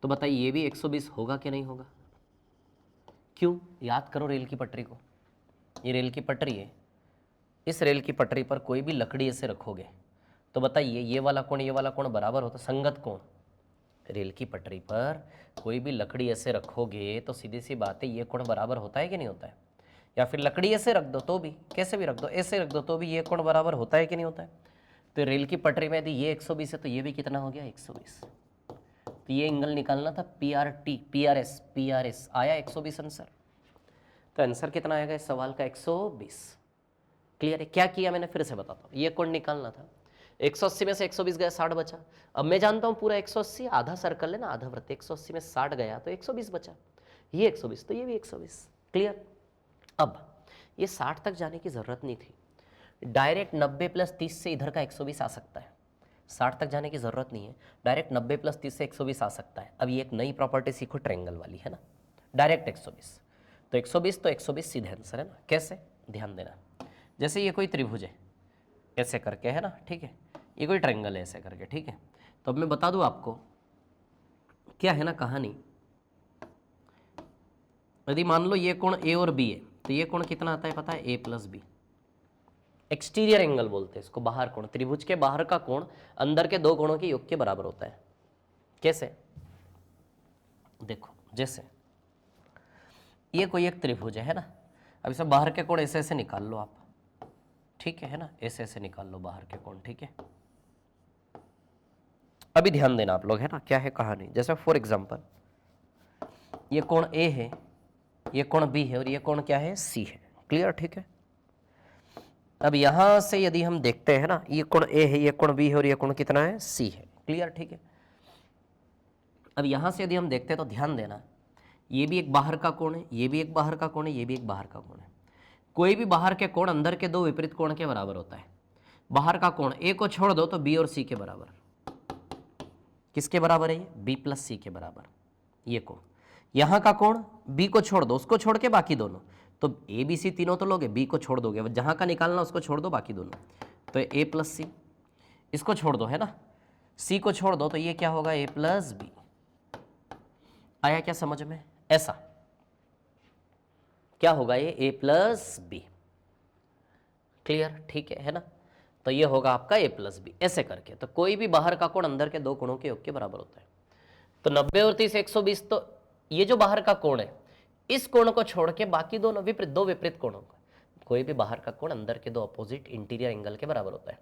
तो बताइए ये भी 120 होगा कि नहीं होगा। क्यों? याद करो रेल की पटरी को। ये रेल की पटरी है, इस रेल की पटरी पर कोई भी लकड़ी ऐसे रखोगे तो बताइए ये वाला कोण बराबर होता, संगत कोण। रेल की पटरी पर कोई भी लकड़ी ऐसे रखोगे तो सीधी सी बात है ये कोण बराबर होता है कि नहीं होता है। या फिर लकड़ी ऐसे रख दो तो भी, कैसे भी रख दो, ऐसे रख दो तो भी ये कोण बराबर होता है कि नहीं होता है। तो रेल की पटरी में यदि ये 120 है तो ये भी कितना हो गया 120। तो ये एंगल निकालना था PRT, PRS आया 120 आंसर। तो आंसर कितना आएगा इस सवाल का 120। क्लियर है? क्या किया मैंने फिर से बताता हूँ। ये कोण निकालना था, 180 में से 120 गया 60 बचा। अब मैं जानता हूँ पूरा 180 आधा सर्कल है ना, आधा वृत्त, 180 में 60 गया तो 120 बचा। ये 120 तो ये भी 120। क्लियर। अब ये 60 तक जाने की जरूरत नहीं थी, डायरेक्ट 90 + 30 से इधर का 120 आ सकता है। 60 तक जाने की जरूरत नहीं है, डायरेक्ट 90 + 30 से 120 आ सकता है। अब ये एक नई प्रॉपर्टी सीखो ट्रायंगल वाली, है ना, डायरेक्ट 120। तो 120 तो 120 सीधे आंसर है ना। कैसे? ध्यान देना, जैसे ये कोई त्रिभुज है ऐसे करके, है ना, ठीक है, ये कोई ट्रायंगल है ऐसे करके, ठीक है। तो अब मैं बता दूं आपको क्या है ना कहानी। यदि मान लो ये कोण A और B है तो ये कोण कितना आता है पता है, A + B। एक्सटीरियर एंगल बोलते हैं इसको, बाहर कोण। त्रिभुज के बाहर का कोण अंदर के दो कोणों के योग के बराबर होता है। कैसे? देखो, जैसे ये कोई एक त्रिभुज है ना, अब इसे बाहर के कोण ऐसे ऐसे निकाल लो आप, ठीक है ना, ऐसे ऐसे निकाल लो बाहर के कोण, ठीक है। अभी ध्यान देना आप लोग, है ना, क्या है कहानी। जैसे फॉर एग्जांपल ये कोण A है, ये कोण B है और ये कोण क्या है C है। क्लियर? ठीक है। अब यहां से यदि हम देखते हैं ना, ये कोण A है, ये कोण B है और ये कोण कितना है C है। क्लियर? ठीक है। अब यहां से यदि हम देखते हैं तो ध्यान देना, ये भी एक बाहर का कोण है, ये भी एक बाहर का कोण है, ये भी एक बाहर का कोण है। कोई भी बाहर के कोण अंदर के दो विपरीत कोण के बराबर होता है। बाहर का कोण A को छोड़ दो तो B और C के बराबर। किसके बराबर है ये? B + C के बराबर। ये कोण, यहां का कोण B को छोड़ दो, उसको छोड़ के बाकी दोनों, तो A B C तीनों तो लोगे, B को छोड़ दोगे, जहां का निकालना उसको छोड़ दो बाकी दोनों, तो A + C। इसको छोड़ दो, है ना, सी को छोड़ दो तो ये क्या होगा, ए प्लस बी। आया क्या समझ में? ऐसा क्या होगा, ये ए प्लस बी। क्लियर? ठीक है ना? तो ये होगा आपका ए प्लस बी। ऐसे करके तो कोई भी बाहर का कोण अंदर के दो कोणों के योग के बराबर होता है। तो 90 और 30 120, तो ये जो बाहर का कोण है इस कोण को छोड़ के बाकी दोनों दो विपरीत कोणों का, कोई भी बाहर का कोण अंदर के दो अपोजिट इंटीरियर एंगल के बराबर होता है।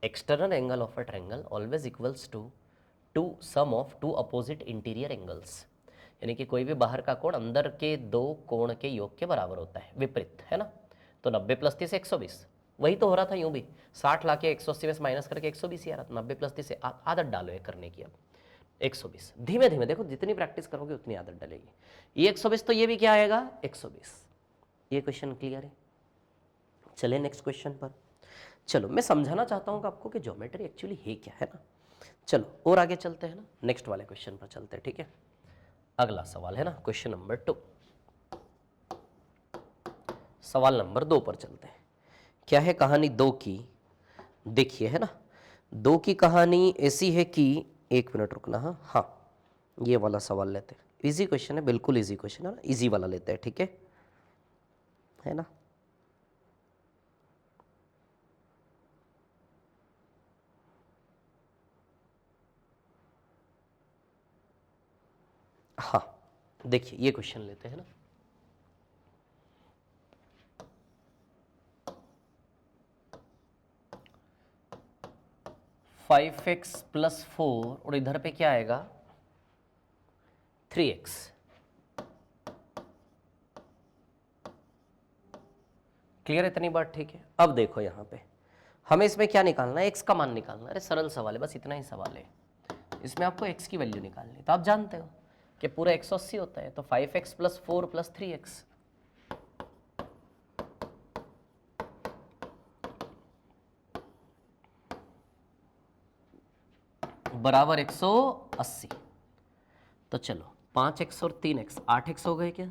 External angle of a triangle always equals to sum of two opposite interior angles, यानी कि कोई भी बाहर का कोण अंदर के दो कोण के योग के बराबर होता है, विपरीत, है ना? तो 90 + 30 120, वही तो हो रहा था यूं भी, 60 ला के 180 में से माइनस करके 120 ही आ रहा था। 90 + 30 से आदत डालो ये करने की। अब 120 धीमे धीमे देखो, जितनी प्रैक्टिस करोगे उतनी आदत डलेगी। ये 120 तो ये भी क्या आएगा 120। ये क्वेश्चन क्लियर है? चले नेक्स्ट क्वेश्चन पर। चलो मैं समझाना चाहता हूँ आपको कि ज्योमेट्री एक्चुअली है क्या, है ना? चलो और आगे चलते हैं ना, नेक्स्ट वाले क्वेश्चन पर चलते हैं, ठीक है? अगला सवाल है ना, क्वेश्चन नंबर 2। सवाल नंबर 2 पर चलते हैं। क्या है कहानी 2 की? देखिए, है ना, 2 की कहानी ऐसी है कि, एक मिनट रुकना। हाँ, ये वाला सवाल लेते हैं। इजी क्वेश्चन है, बिल्कुल इजी क्वेश्चन है ना, इजी वाला लेते हैं, ठीक है ना? हाँ, देखिए ये क्वेश्चन लेते हैं ना। फाइव एक्स प्लस 4 और इधर पे क्या आएगा 3x। क्लियर है इतनी बात? ठीक है। अब देखो यहाँ पे हमें इसमें क्या निकालना है, x का मान निकालना है। अरे सरल सवाल है, बस इतना ही सवाल है। इसमें आपको x की वैल्यू निकालनी है। तो आप जानते हो कि पूरा 180 होता है, तो 5x + 4 + 3x बराबर 180। तो चलो 5x और 3x 8x हो गए क्या,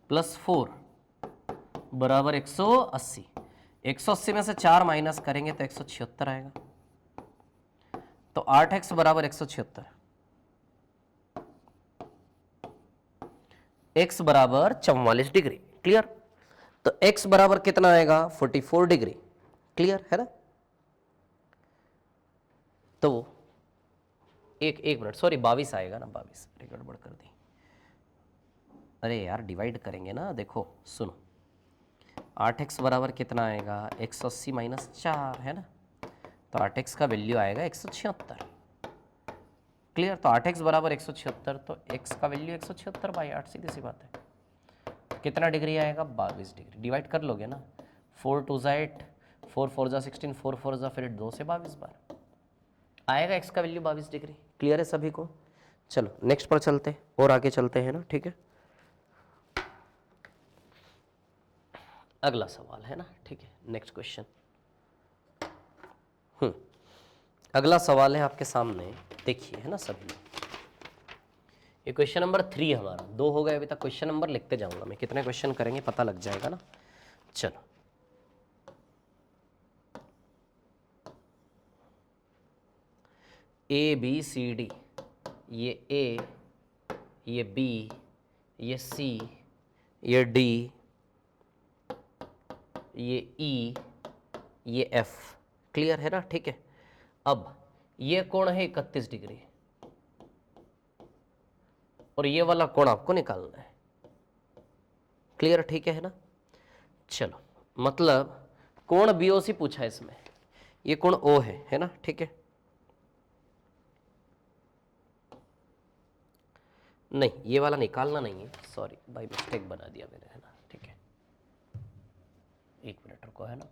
प्लस 4 बराबर 180। 180 में से 4 माइनस करेंगे तो 176 आएगा। तो 8x बराबर 176, x बराबर 44 डिग्री। क्लियर? तो x बराबर कितना आएगा 44 डिग्री। क्लियर है ना? तो एक मिनट, सॉरी 22 आएगा ना, 22 गड़बड़ कर दी। अरे यार डिवाइड करेंगे ना, देखो सुनो, 8x बराबर कितना आएगा 180 - 4, है ना? तो 8x का वैल्यू आएगा 176। क्लियर? तो 8x बराबर 176, तो x का वैल्यू 176/8, सीधी सी बात है। कितना डिग्री आएगा 22 डिग्री। डिवाइड कर लोगे ना, 4 2 ज़ा 8, 4 4 ज़ा 16, 4 4 ज़ा फिर 2 से 22 बार आएगा x का वैल्यू 22 डिग्री। क्लियर है सभी को? चलो नेक्स्ट पर चलते और आगे चलते हैं ना, ठीक है? अगला सवाल है ना, ठीक है? Next question. अगला सवाल है आपके सामने, देखिए, है ना सभी। ये क्वेश्चन नंबर 3 हमारा, 2 हो गए अभी तक। क्वेश्चन नंबर लिखते जाऊंगा मैं, कितने क्वेश्चन करेंगे पता लग जाएगा ना। चलो ABCD, ये A, ये B, ये C, ये D, ये E, ये F। क्लियर है ना? ठीक है। अब ये कोण है 31 डिग्री और ये वाला कोण आपको निकालना है। क्लियर? ठीक है ना? चलो, मतलब कोण BOC पूछा है इसमें, ये कोण O है ना? ठीक है। नहीं, ये वाला निकालना नहीं है, सॉरी बाय मिस्टेक बना दिया मैंने, है ना? ठीक है, एक मिनट रुको, है ना?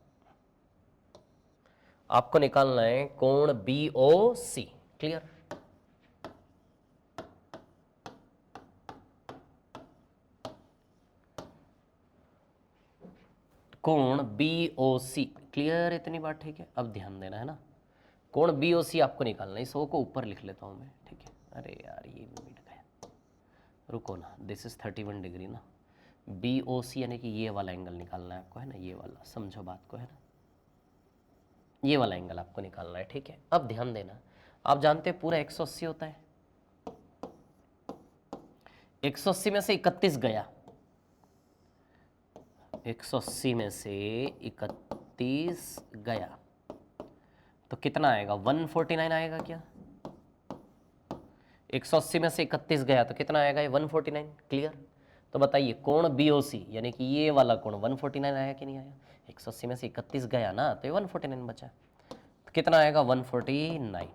आपको निकालना है कोण BOC। क्लियर? कोण BOC। क्लियर इतनी बात? ठीक है। अब ध्यान देना, है ना? कोण BOC आपको निकालना है। इस O को ऊपर लिख लेता हूं मैं, ठीक है? अरे यार ये भी मिट गया, रुको ना। दिस इज 31 डिग्री ना, BOC यानी कि ये वाला एंगल निकालना है आपको, है ना? ये वाला, समझो बात को, है ना? ये वाला एंगल आपको निकालना है, ठीक है। अब ध्यान देना, आप जानते हैं पूरा 180 होता है, 180 में से 31 गया, 180 में से 31 गया तो कितना आएगा, 149 आएगा क्या? 180 में से 31 गया तो कितना आएगा, ये 149। क्लियर? तो बताइए कोण BOC यानी कि ये वाला कोण 149 आया कि नहीं आया? 180 में से 31 गया ना तो ये 149 बचा, तो कितना आएगा, 149।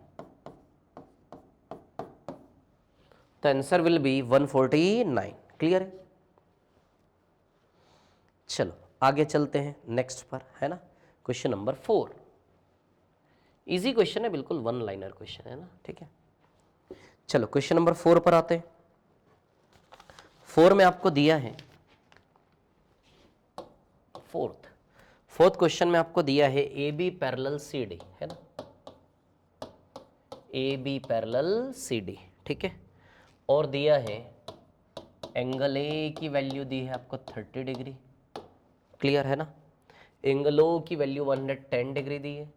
तो आंसर विल बी 149। क्लियर है? चलो आगे चलते हैं नेक्स्ट पर, है ना। क्वेश्चन नंबर 4, इजी क्वेश्चन है, बिल्कुल वन लाइनर क्वेश्चन है ना, ठीक है। चलो क्वेश्चन नंबर 4 पर आते हैं। 4 में आपको दिया है, फोर्थ क्वेश्चन में आपको दिया है AB पैरेलल CD, है ना, AB पैरेलल CD, ठीक है। और दिया है एंगल A की वैल्यू दी है आपको 30 डिग्री। क्लियर है ना? एंगल O की वैल्यू 110 डिग्री दी है,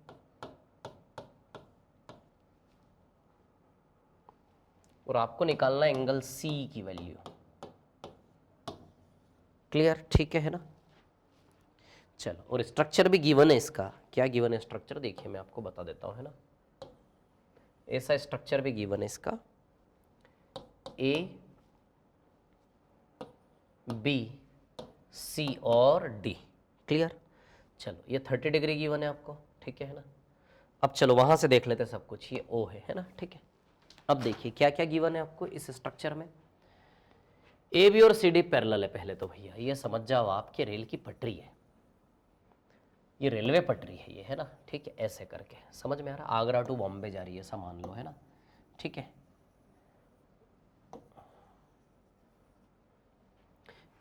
और आपको निकालना है एंगल C की वैल्यू। क्लियर? ठीक है ना? चलो, और स्ट्रक्चर भी गिवन है इसका। क्या गिवन है स्ट्रक्चर, देखिए मैं आपको बता देता हूं, है ना। ऐसा स्ट्रक्चर भी गिवन है इसका, A B C और D। क्लियर? चलो ये 30 डिग्री गिवन है आपको, ठीक है ना। अब चलो वहां से देख लेते हैं सब कुछ। ये O है ना, ठीक है। अब देखिए क्या क्या गिवन है आपको इस स्ट्रक्चर में। AB और CD पैरेलल है। पहले तो भैया ये समझ जाओ आपके रेल की पटरी है, ये रेलवे पटरी है ये, है ना, ठीक है। ऐसे करके समझ में आ रहा, आगरा टू बॉम्बे जा रही है, ऐसा मान लो, है ना, ठीक है।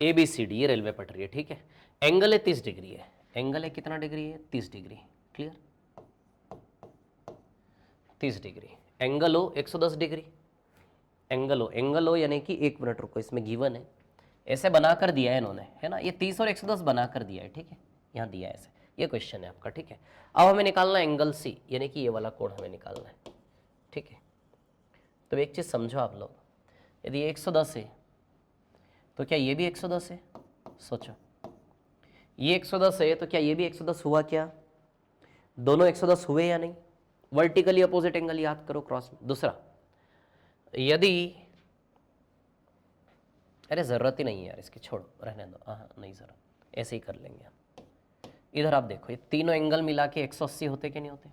ABCD ये रेलवे पटरी है, ठीक है। एंगल है 30 डिग्री है, एंगल है कितना डिग्री है, 30 डिग्री। क्लियर? 30 डिग्री। एंगल हो 110 डिग्री, एंगल हो यानी कि 1 मिनट रुको, इसमें गिवन है, ऐसे बनाकर दिया है इन्होंने, है ना। ये 30 और 110 बनाकर दिया है, ठीक है, यहाँ दिया है ऐसे। ये क्वेश्चन है आपका, ठीक है। अब हमें निकालना है एंगल C यानी कि ये वाला कोण हमें निकालना है, ठीक है। तो एक चीज़ समझो आप लोग, यदि ये 110 है तो क्या ये भी 110 है? सोचो, ये 110 है तो क्या ये भी 110 हुआ? क्या दोनों 110 हुए या नहीं? वर्टिकली अपोजिट एंगल याद करो क्रॉस। दूसरा, यदि, अरे ज़रूरत ही नहीं है यार इसकी, छोड़ो रहने दो, हाँ नहीं ज़रूरत, ऐसे ही कर लेंगे हम। इधर आप देखो, ये तीनों एंगल मिला के 180 होते कि नहीं होते?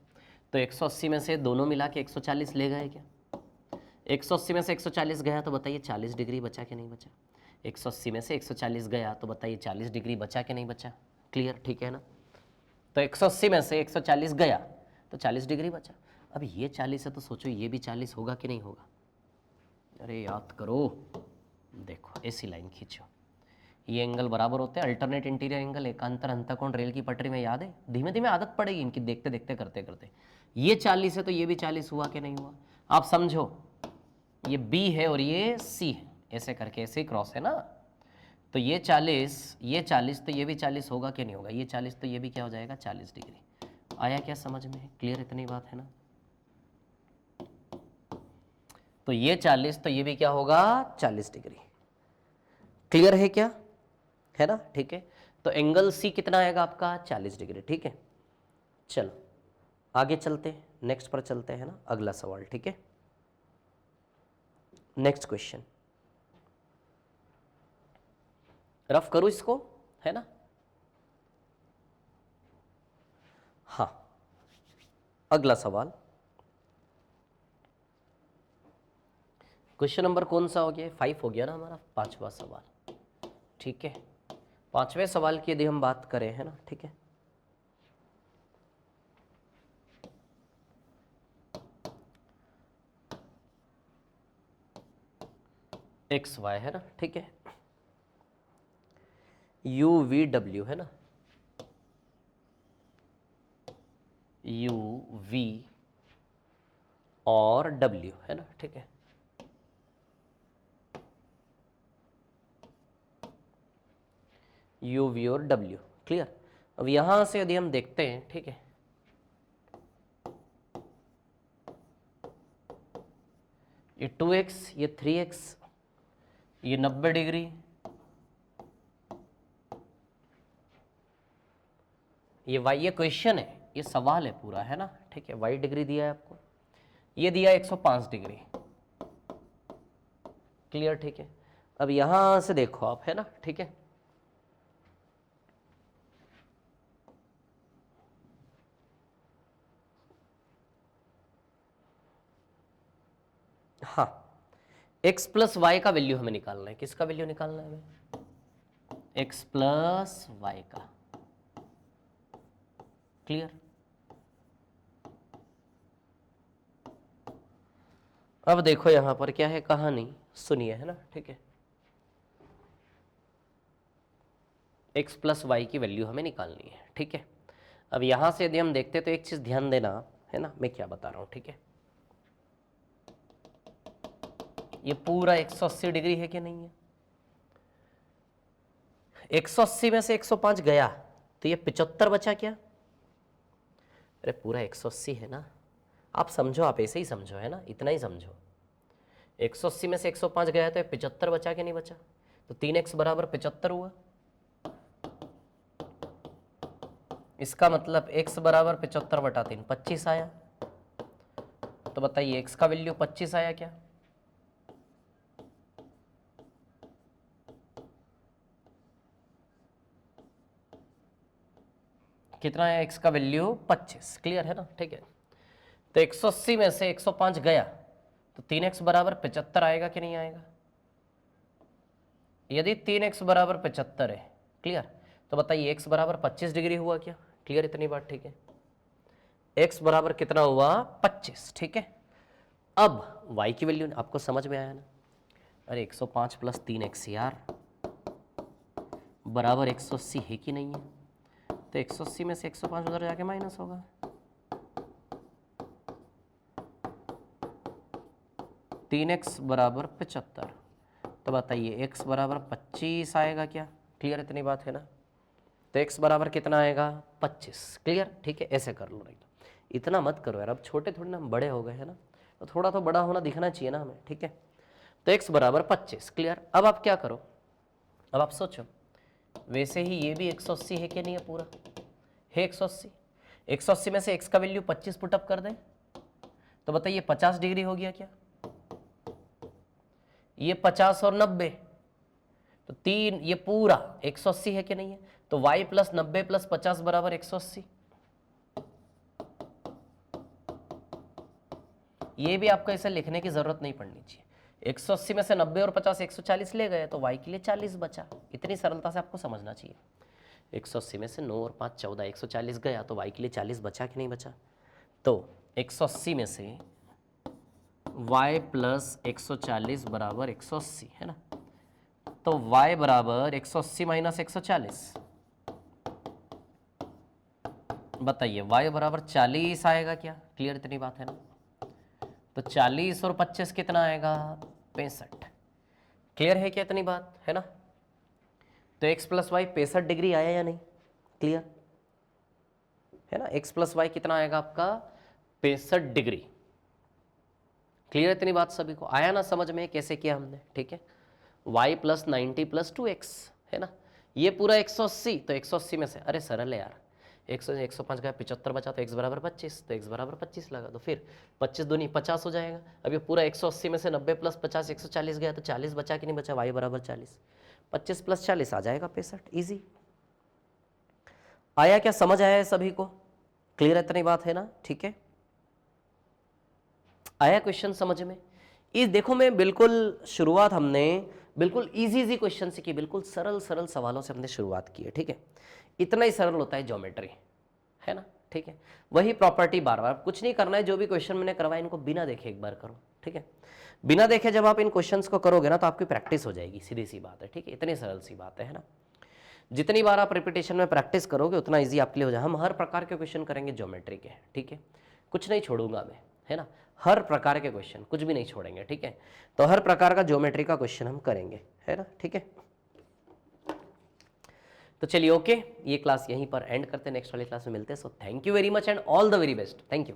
तो 180 में से दोनों मिला के 140 ले गए क्या? 180 में से 140 गया तो बताइए 40 डिग्री बचा कि नहीं बचा? 180 में से 140 गया तो बताइए 40 डिग्री बचा कि नहीं बचा? क्लियर? ठीक है ना। तो 180 में से 140 गया तो 40 डिग्री बचा। अब ये 40 है तो सोचो ये भी 40 होगा कि नहीं होगा? अरे याद करो, देखो ऐसी लाइन खींचो, ये एंगल बराबर होते हैं अल्टरनेट इंटीरियर एंगल, एकांतर अंतःकोण रेल की पटरी में, याद है? धीमे धीमे आदत पड़ेगी इनकी, देखते देखते करते करते। ये 40 है तो ये भी 40 हुआ कि नहीं हुआ? आप समझो, ये B है और ये C है, ऐसे करके ऐसे ही क्रॉस है ना। तो ये 40 तो ये भी 40 होगा कि नहीं होगा? ये 40 तो ये भी क्या हो जाएगा, 40 डिग्री। आया क्या समझ में? क्लियर? इतनी बात है ना। तो ये 40 तो ये भी क्या होगा, 40 डिग्री। क्लियर है क्या? है ना, ठीक है। तो एंगल C कितना आएगा आपका, 40 डिग्री, ठीक है। चलो आगे चलते हैं, नेक्स्ट पर चलते हैं ना, अगला सवाल, ठीक है। नेक्स्ट क्वेश्चन, रफ करो इसको, है ना। हाँ, अगला सवाल, क्वेश्चन नंबर कौन सा हो गया, 5 हो गया ना हमारा, 5वां सवाल, ठीक है। 5वें सवाल की यदि हम बात करें, है ना, ठीक है। XY है ना, ठीक है, UVW है ना, UV और W है ना, ठीक है। UV और W, क्लियर। अब यहां से यदि हम देखते हैं, ठीक है, ये 2x, ये 3x, ये 90 डिग्री, ये y, ये क्वेश्चन है, ये सवाल है पूरा, है ना, ठीक है। y डिग्री दिया है आपको, ये दिया 105 डिग्री, क्लियर, ठीक है। अब यहां से देखो आप, है ना, ठीक है। हाँ, x प्लस वाई का वैल्यू हमें निकालना है। किसका वैल्यू निकालना है हमें? x प्लस वाई का, क्लियर। अब देखो यहां पर क्या है कहानी, सुनिए, है ना, ठीक है। x प्लस वाई की वैल्यू हमें निकालनी है, ठीक है। अब यहां से यदि हम देखते तो एक चीज ध्यान देना, है ना, मैं क्या बता रहा हूं, ठीक है। ये पूरा 180 डिग्री है कि नहीं है? 180 में से 105 गया तो ये 75 बचा क्या? अरे पूरा 180 है ना, आप समझो, आप ऐसे ही समझो, है ना, इतना ही समझो। 180 में से 105 गया तो 75 बचा कि नहीं बचा? तो 3x बराबर 75 हुआ। इसका मतलब x बराबर 75 बटा 3, 25 आया। तो बताइए x का वैल्यू 25 आया क्या? कितना है x का वैल्यू? 25, क्लियर है ना, ठीक है। तो 180 में से 105 गया तो 3x बराबर 75 आएगा कि नहीं आएगा? यदि 3x बराबर 75 है, क्लियर, तो बताइए x बराबर 25 डिग्री हुआ क्या? क्लियर, इतनी बात, ठीक है। x बराबर कितना हुआ? 25, ठीक है। अब y की वैल्यू आपको समझ में आया ना? अरे 105 प्लस 3x यार बराबर 180 है कि नहीं है? तो 180 में से 105 उधर जाके माइनस होगा। 3x बराबर 75, तो बताइए x बराबर 25 आएगा क्या? क्लियर, इतनी बात है ना? तो x बराबर कितना आएगा? 25, क्लियर, ठीक है। ऐसे कर लो, नहीं तो इतना मत करो यार, अब छोटे थोड़े ना, हम बड़े हो गए हैं ना, तो थोड़ा तो बड़ा होना दिखना चाहिए ना हमें, ठीक है। तो x बराबर 25, क्लियर। अब आप क्या करो, अब आप सोचो, वैसे ही ये भी 180 है कि नहीं है? पूरा है 180। 180 में से x का वैल्यू 25 पुटअप कर दें तो बताइए 50 डिग्री हो गया क्या? ये 50 और 90, तो 3, ये पूरा 180 है कि नहीं है? तो y प्लस 90 प्लस 50 बराबर 180। ये भी आपको ऐसे लिखने की जरूरत नहीं पड़नी चाहिए। 180 में से 90 और 50 140 ले गए तो y के लिए 40 बचा। इतनी सरलता से आपको समझना चाहिए। 180 में से 9 और 5 14, 140 गया तो y के लिए 40 बचा कि नहीं बचा? तो 180 में से y प्लस 140 बराबर 180, है ना? तो y बराबर 180 माइनस 140, बताइए y बराबर 40 आएगा क्या? क्लियर, इतनी बात है ना? तो 40 और 25 कितना आएगा? 65। क्लियर है क्या इतनी बात, है ना? तो x प्लस वाई 65 डिग्री आया या नहीं? क्लियर है ना? x प्लस वाई कितना आएगा आपका? 65 डिग्री। क्लियर इतनी बात सभी को? आया ना समझ में कैसे किया हमने, ठीक है। y प्लस 90 प्लस 2x, है ना? ये पूरा 180, तो 180 में से, अरे सरल है यार, 105 गया 75 बचा, तो x बराबर 25, तो x बराबर 25 लगा, तो फिर 25 दूनी 50 हो जाएगा। अब ये पूरा 180 में से 90 प्लस 50 140 गया तो 40 बचा कि नहीं बचा? y बराबर 40, 25 प्लस 40 आ जाएगा 65, इजी। आया क्या? समझ आया है सभी को? क्लियर इतनी बात है ना, ठीक है। आया क्वेश्चन समझ में? इस देखो, मैं बिल्कुल शुरुआत हमने बिल्कुल इजी क्वेश्चन से की, बिल्कुल सरल सरल सवालों से हमने शुरुआत की है, ठीक है। इतना ही सरल होता है ज्योमेट्री, है ना, ठीक है। वही प्रॉपर्टी बार बार, कुछ नहीं करना है, जो भी क्वेश्चन मैंने करवाया इनको बिना देखे एक बार करो, ठीक है। बिना देखे जब आप इन क्वेश्चंस को करोगे ना तो आपकी प्रैक्टिस हो जाएगी, सीधी सी बात है, ठीक है। इतनी सरल सी बात है ना? जितनी बार आप रिपीटेशन में प्रैक्टिस करोगे उतना ईजी आपके लिए हो जाए। हम हर प्रकार के क्वेश्चन करेंगे ज्योमेट्री के, ठीक है। कुछ नहीं छोड़ूंगा मैं, है ना? हर प्रकार के क्वेश्चन, कुछ भी नहीं छोड़ेंगे, ठीक है। तो हर प्रकार का ज्योमेट्री का क्वेश्चन हम करेंगे, है ना, ठीक है। तो चलिए, ओके, ये क्लास यहीं पर एंड करते हैं, नेक्स्ट वाली क्लास में मिलते हैं। So thank you very much and all the very best, thank you.